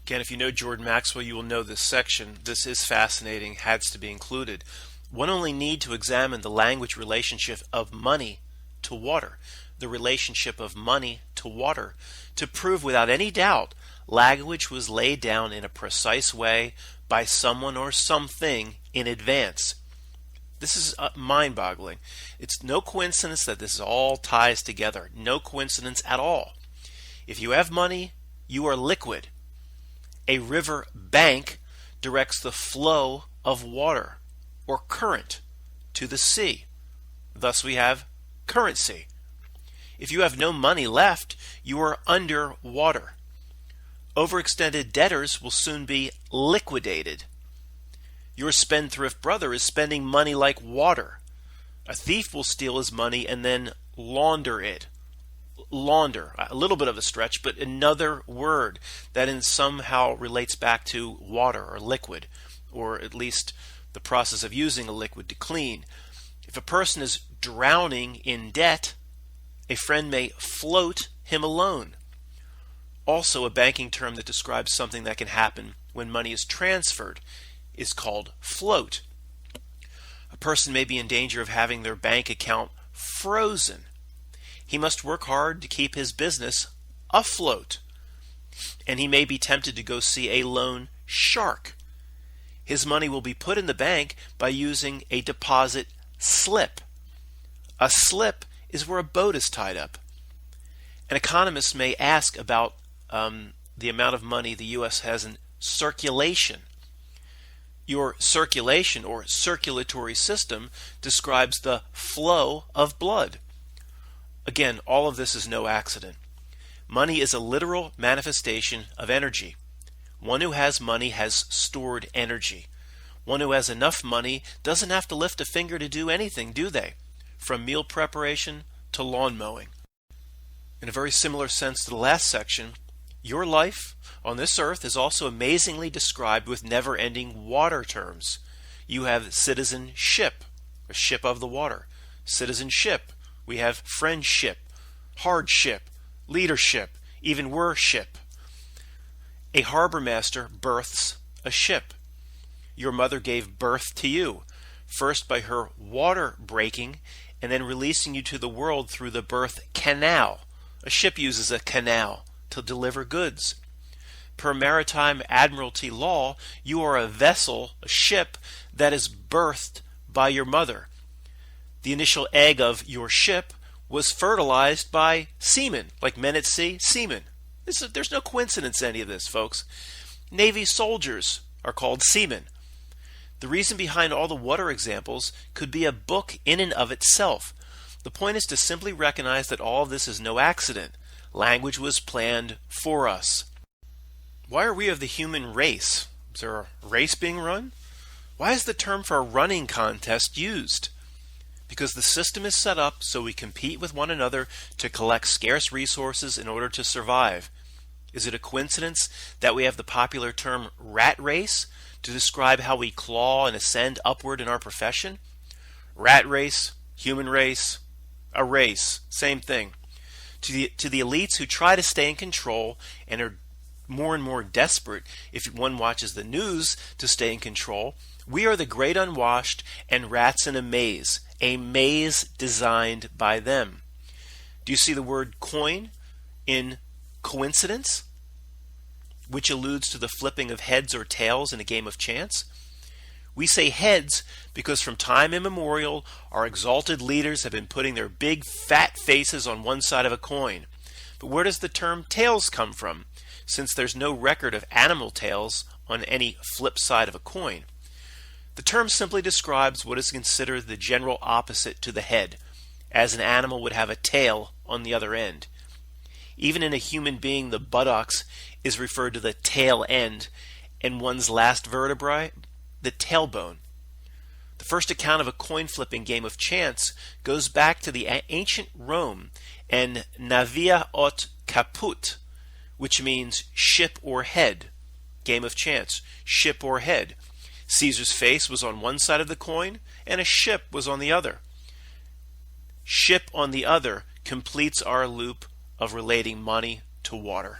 Again, if you know Jordan Maxwell, you will know this section. This is fascinating, has to be included. One only need to examine the language relationship of money to water, the relationship of money to water, to prove without any doubt language was laid down in a precise way by someone or something in advance. This is mind-boggling. It's no coincidence that this all ties together. No coincidence at all. If you have money, you are liquid. A river bank directs the flow of water or current to the sea. Thus we have currency. If you have no money left, you are under water. Overextended debtors will soon be liquidated. Your spendthrift brother is spending money like water. A thief will steal his money and then launder it. Launder, a little bit of a stretch, but another word that in somehow relates back to water or liquid, or at least the process of using a liquid to clean. If a person is drowning in debt, a friend may float him alone. Also, a banking term that describes something that can happen when money is transferred is called float. A person may be in danger of having their bank account frozen. He must work hard to keep his business afloat. And he may be tempted to go see a loan shark. His money will be put in the bank by using a deposit slip. A slip is where a boat is tied up. An economist may ask about the amount of money the U.S. has in circulation. Your circulation or circulatory system describes the flow of blood. Again, all of this is no accident. Money is a literal manifestation of energy. One who has money has stored energy. One who has enough money doesn't have to lift a finger to do anything, do they? From meal preparation to lawn mowing. In a very similar sense to the last section, your life on this earth is also amazingly described with never-ending water terms. You have citizenship, a ship of the water. Citizenship. We have friendship, hardship, leadership, even worship. A harbor master births a ship. Your mother gave birth to you, first by her water breaking and then releasing you to the world through the birth canal. A ship uses a canal to deliver goods. Per maritime admiralty law, you are a vessel, a ship, that is birthed by your mother. The initial egg of your ship was fertilized by semen, like men at sea, semen. There's no coincidence in any of this, folks. Navy soldiers are called seamen. The reason behind all the water examples could be a book in and of itself. The point is to simply recognize that all of this is no accident. Language was planned for us. Why are we of the human race? Is there a race being run? Why is the term for a running contest used? Because the system is set up so we compete with one another to collect scarce resources in order to survive. Is it a coincidence that we have the popular term rat race to describe how we claw and ascend upward in our profession? Rat race, human race, a race, same thing. To the elites who try to stay in control and are more and more desperate, if one watches the news, to stay in control, we are the great unwashed and rats in a maze designed by them. Do you see the word coin in coincidence, which alludes to the flipping of heads or tails in a game of chance? We say heads because from time immemorial, our exalted leaders have been putting their big fat faces on one side of a coin. But where does the term tails come from, since there's no record of animal tails on any flip side of a coin? The term simply describes what is considered the general opposite to the head, as an animal would have a tail on the other end. Even in a human being, the buttocks is referred to the tail end, and one's last vertebrae, the tailbone. The first account of a coin-flipping game of chance goes back to the ancient Rome and navia aut caput, which means ship or head. Game of chance, ship or head. Caesar's face was on one side of the coin, and a ship was on the other. Ship on the other completes our loop of relating money to water.